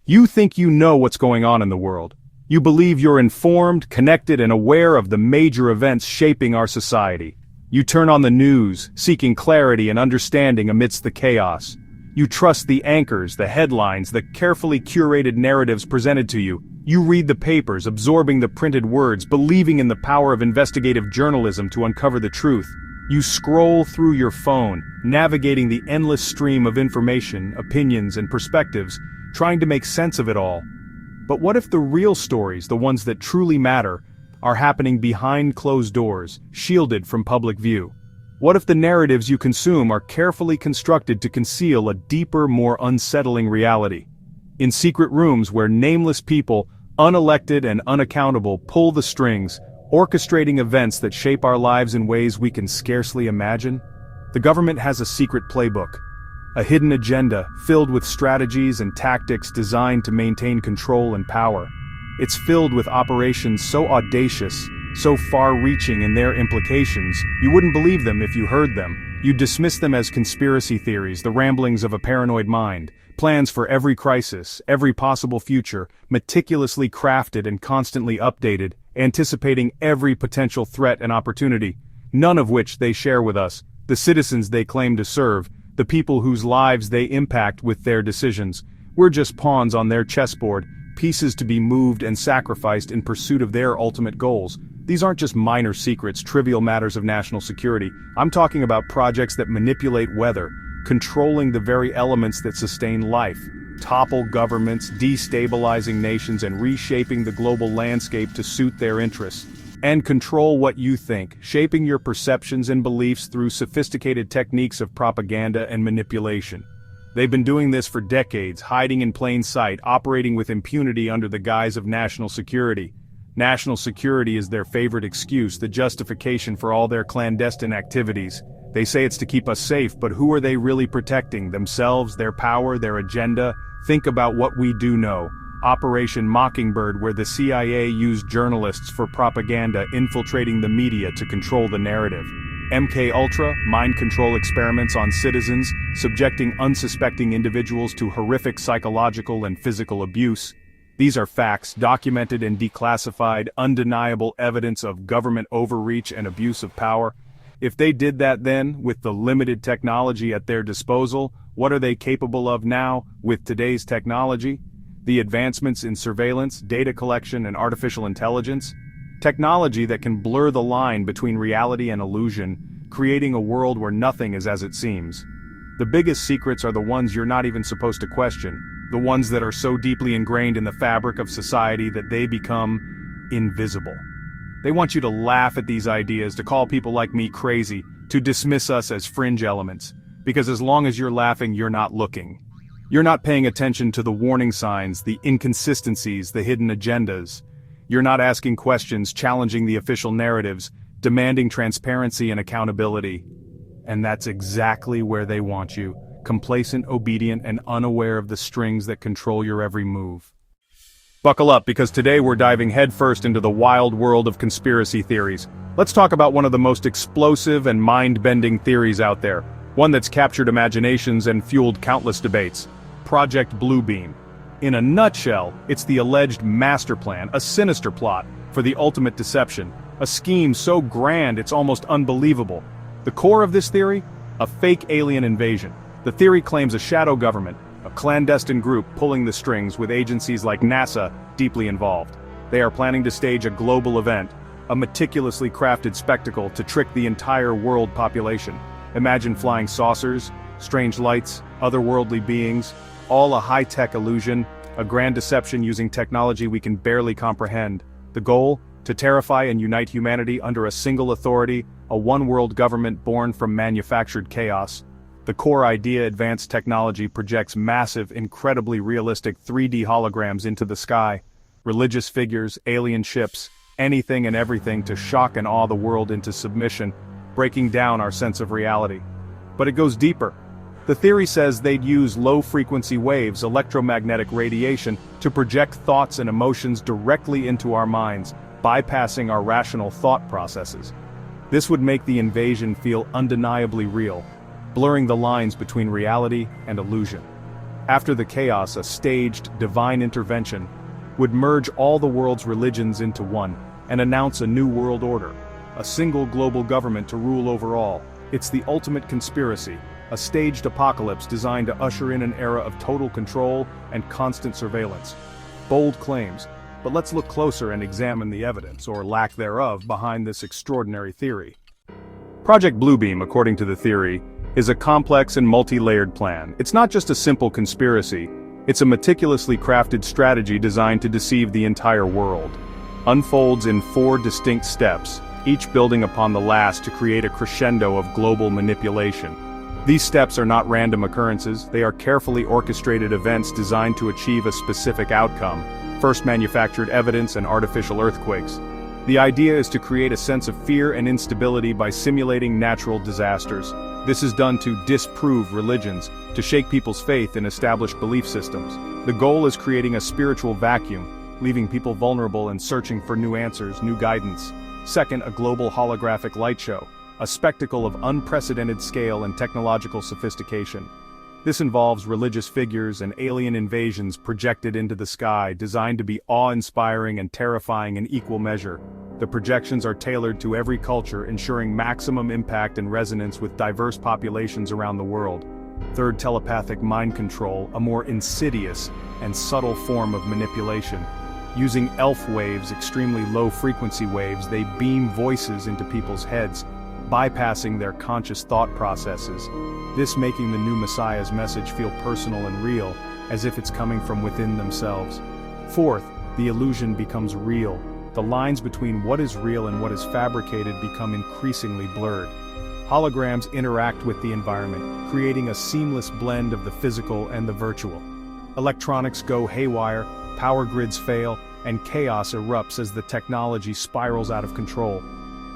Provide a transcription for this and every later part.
You think you know what's going on in the world. You believe you're informed, connected, and aware of the major events shaping our society. You turn on the news, seeking clarity and understanding amidst the chaos. You trust the anchors, the headlines, the carefully curated narratives presented to you. You read the papers, absorbing the printed words, believing in the power of investigative journalism to uncover the truth. You scroll through your phone, navigating the endless stream of information, opinions, and perspectives, trying to make sense of it all. But what if the real stories, the ones that truly matter, are happening behind closed doors, shielded from public view? What if the narratives you consume are carefully constructed to conceal a deeper, more unsettling reality? In secret rooms where nameless people, unelected and unaccountable, pull the strings, orchestrating events that shape our lives in ways we can scarcely imagine? The government has a secret playbook, a hidden agenda filled with strategies and tactics designed to maintain control and power. It's filled with operations so audacious, so far-reaching in their implications, you wouldn't believe them if you heard them. You'd dismiss them as conspiracy theories, the ramblings of a paranoid mind, plans for every crisis, every possible future, meticulously crafted and constantly updated, anticipating every potential threat and opportunity, none of which they share with us, the citizens they claim to serve, the people whose lives they impact with their decisions. We're just pawns on their chessboard, pieces to be moved and sacrificed in pursuit of their ultimate goals. These aren't just minor secrets, trivial matters of national security. I'm talking about projects that manipulate weather, controlling the very elements that sustain life, topple governments, destabilizing nations, and reshaping the global landscape to suit their interests. And control what you think, shaping your perceptions and beliefs through sophisticated techniques of propaganda and manipulation. They've been doing this for decades, hiding in plain sight, operating with impunity under the guise of national security. National security is their favorite excuse, the justification for all their clandestine activities. They say it's to keep us safe, but who are they really protecting? Themselves, their power, their agenda? Think about what we do know. Operation Mockingbird, where the CIA used journalists for propaganda, infiltrating the media to control the narrative. MK-Ultra, mind control experiments on citizens, subjecting unsuspecting individuals to horrific psychological and physical abuse. These are facts, documented and declassified, undeniable evidence of government overreach and abuse of power. If they did that then, with the limited technology at their disposal, what are they capable of now, with today's technology? The advancements in surveillance, data collection, and artificial intelligence? Technology that can blur the line between reality and illusion, creating a world where nothing is as it seems. The biggest secrets are the ones you're not even supposed to question, the ones that are so deeply ingrained in the fabric of society that they become invisible. They want you to laugh at these ideas, to call people like me crazy, to dismiss us as fringe elements, because as long as you're laughing, you're not looking. You're not paying attention to the warning signs, the inconsistencies, the hidden agendas. You're not asking questions, challenging the official narratives, demanding transparency and accountability. And that's exactly where they want you, complacent, obedient, and unaware of the strings that control your every move. Buckle up, because today we're diving headfirst into the wild world of conspiracy theories. Let's talk about one of the most explosive and mind-bending theories out there, one that's captured imaginations and fueled countless debates. Project Bluebeam. In a nutshell, it's the alleged master plan, a sinister plot, for the ultimate deception, a scheme so grand it's almost unbelievable. The core of this theory? A fake alien invasion. The theory claims a shadow government, a clandestine group pulling the strings with agencies like NASA deeply involved. They are planning to stage a global event, a meticulously crafted spectacle to trick the entire world population. Imagine flying saucers, strange lights, otherworldly beings, all a high-tech illusion, a grand deception using technology we can barely comprehend. The goal? To terrify and unite humanity under a single authority, a one-world government born from manufactured chaos. The core idea: advanced technology projects massive, incredibly realistic 3D holograms into the sky. Religious figures, alien ships, anything and everything to shock and awe the world into submission, breaking down our sense of reality. But it goes deeper. The theory says they'd use low-frequency waves, electromagnetic radiation, to project thoughts and emotions directly into our minds, bypassing our rational thought processes. This would make the invasion feel undeniably real, blurring the lines between reality and illusion. After the chaos, a staged, divine intervention would merge all the world's religions into one and announce a new world order, a single global government to rule over all. It's the ultimate conspiracy, a staged apocalypse designed to usher in an era of total control and constant surveillance. Bold claims, but let's look closer and examine the evidence, or lack thereof, behind this extraordinary theory. Project Bluebeam, according to the theory, is a complex and multi-layered plan. It's not just a simple conspiracy, it's a meticulously crafted strategy designed to deceive the entire world. Unfolds in 4 distinct steps, each building upon the last to create a crescendo of global manipulation. These steps are not random occurrences, they are carefully orchestrated events designed to achieve a specific outcome. First, manufactured evidence and artificial earthquakes. The idea is to create a sense of fear and instability by simulating natural disasters. This is done to disprove religions, to shake people's faith in established belief systems. The goal is creating a spiritual vacuum, leaving people vulnerable and searching for new answers, new guidance. Second, a global holographic light show, a spectacle of unprecedented scale and technological sophistication. This involves religious figures and alien invasions projected into the sky, designed to be awe-inspiring and terrifying in equal measure. The projections are tailored to every culture, ensuring maximum impact and resonance with diverse populations around the world. Third, telepathic mind control, a more insidious and subtle form of manipulation. Using elf waves, extremely low-frequency waves, they beam voices into people's heads, bypassing their conscious thought processes. This making the new Messiah's message feel personal and real, as if it's coming from within themselves. Fourth, the illusion becomes real. The lines between what is real and what is fabricated become increasingly blurred. Holograms interact with the environment, creating a seamless blend of the physical and the virtual. Electronics go haywire, power grids fail, and chaos erupts as the technology spirals out of control.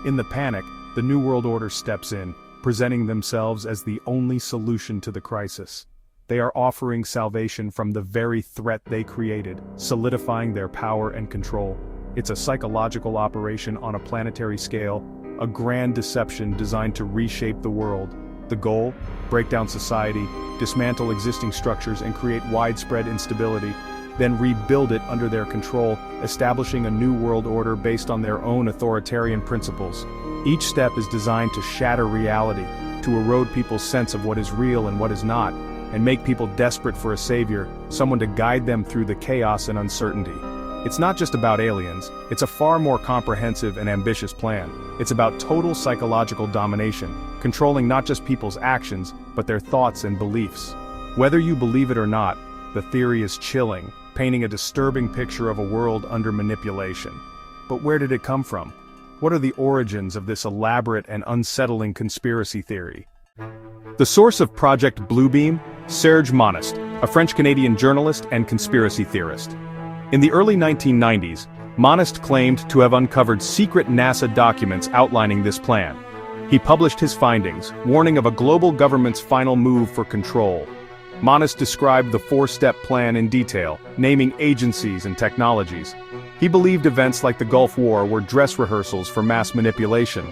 In the panic, the New World Order steps in, presenting themselves as the only solution to the crisis. They are offering salvation from the very threat they created, solidifying their power and control. It's a psychological operation on a planetary scale, a grand deception designed to reshape the world. The goal? Break down society, dismantle existing structures and create widespread instability, then rebuild it under their control, establishing a new world order based on their own authoritarian principles. Each step is designed to shatter reality, to erode people's sense of what is real and what is not, and make people desperate for a savior, someone to guide them through the chaos and uncertainty. It's not just about aliens, it's a far more comprehensive and ambitious plan. It's about total psychological domination, controlling not just people's actions, but their thoughts and beliefs. Whether you believe it or not, the theory is chilling, painting a disturbing picture of a world under manipulation. But where did it come from? What are the origins of this elaborate and unsettling conspiracy theory? The source of Project Bluebeam? Serge Monast, a French-Canadian journalist and conspiracy theorist. In the early 1990s, Monast claimed to have uncovered secret NASA documents outlining this plan. He published his findings, warning of a global government's final move for control. Monast described the 4-step plan in detail, naming agencies and technologies. He believed events like the Gulf War were dress rehearsals for mass manipulation.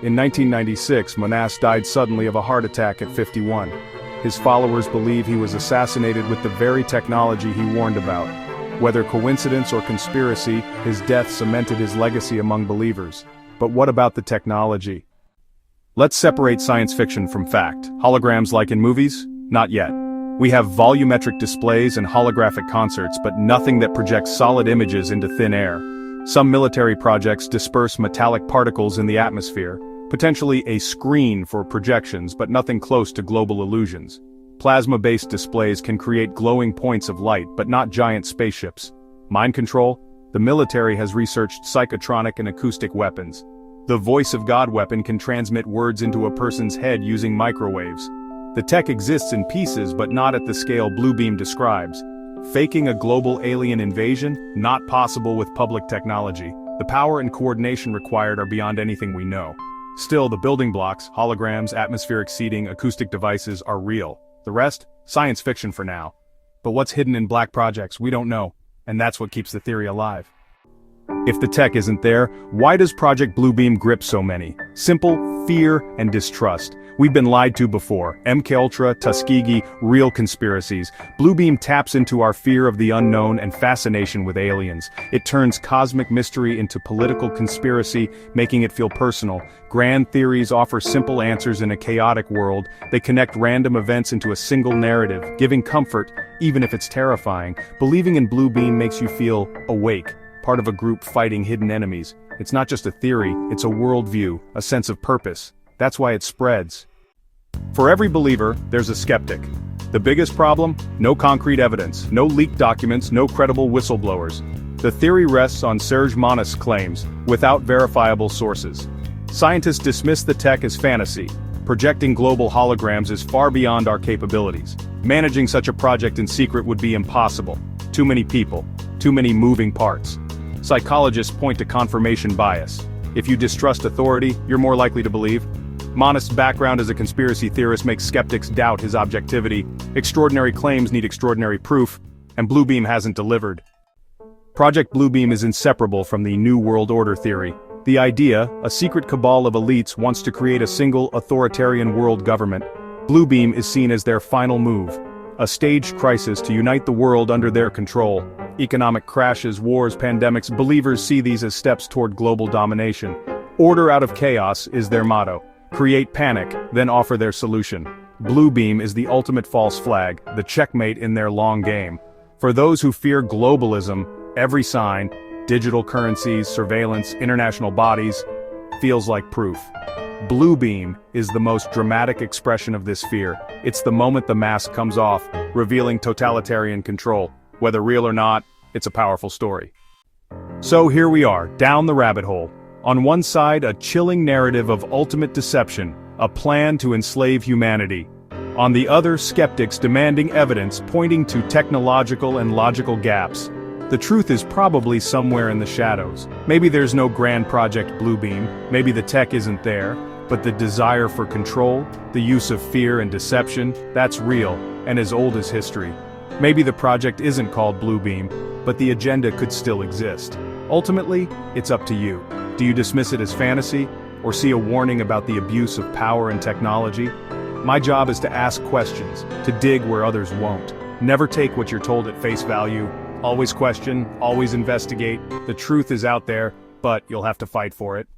In 1996, Monast died suddenly of a heart attack at 51. His followers believe he was assassinated with the very technology he warned about. Whether coincidence or conspiracy, his death cemented his legacy among believers. But what about the technology? Let's separate science fiction from fact. Holograms like in movies? Not yet. We have volumetric displays and holographic concerts, but nothing that projects solid images into thin air. Some military projects disperse metallic particles in the atmosphere, potentially a screen for projections, but nothing close to global illusions. Plasma-based displays can create glowing points of light, but not giant spaceships. Mind control? The military has researched psychotronic and acoustic weapons. The voice of God weapon can transmit words into a person's head using microwaves. The tech exists in pieces, but not at the scale Bluebeam describes. Faking a global alien invasion? Not possible with public technology. The power and coordination required are beyond anything we know. Still, the building blocks, holograms, atmospheric seeding, acoustic devices are real. The rest? Science fiction for now. But what's hidden in black projects, we don't know, and that's what keeps the theory alive. If the tech isn't there, why does Project Bluebeam grip so many? Simple, fear and distrust. We've been lied to before. MKUltra, Tuskegee, real conspiracies. Bluebeam taps into our fear of the unknown and fascination with aliens. It turns cosmic mystery into political conspiracy, making it feel personal. Grand theories offer simple answers in a chaotic world. They connect random events into a single narrative, giving comfort, even if it's terrifying. Believing in Bluebeam makes you feel awake, part of a group fighting hidden enemies. It's not just a theory, it's a worldview, a sense of purpose. That's why it spreads. For every believer, there's a skeptic. The biggest problem? No concrete evidence, no leaked documents, no credible whistleblowers. The theory rests on Serge Monast's claims, without verifiable sources. Scientists dismiss the tech as fantasy. Projecting global holograms is far beyond our capabilities. Managing such a project in secret would be impossible. Too many people, too many moving parts. Psychologists point to confirmation bias. If you distrust authority, you're more likely to believe. Monast's background as a conspiracy theorist makes skeptics doubt his objectivity. Extraordinary claims need extraordinary proof, and Bluebeam hasn't delivered. Project Bluebeam is inseparable from the New World Order theory. The idea, a secret cabal of elites wants to create a single authoritarian world government. Bluebeam is seen as their final move. A staged crisis to unite the world under their control. Economic crashes, wars, pandemics, believers see these as steps toward global domination. Order out of chaos is their motto. Create panic, then offer their solution. Bluebeam is the ultimate false flag, the checkmate in their long game. For those who fear globalism, every sign, digital currencies, surveillance, international bodies, feels like proof. Bluebeam is the most dramatic expression of this fear. It's the moment the mask comes off, revealing totalitarian control. Whether real or not, it's a powerful story. So here we are, down the rabbit hole. On one side, a chilling narrative of ultimate deception, a plan to enslave humanity. On the other, skeptics demanding evidence pointing to technological and logical gaps. The truth is probably somewhere in the shadows. Maybe there's no grand Project Bluebeam, maybe the tech isn't there, but the desire for control, the use of fear and deception, that's real, and as old as history. Maybe the project isn't called Bluebeam, but the agenda could still exist. Ultimately, it's up to you. Do you dismiss it as fantasy, or see a warning about the abuse of power and technology? My job is to ask questions, to dig where others won't. Never take what you're told at face value. Always question, always investigate. The truth is out there, but you'll have to fight for it.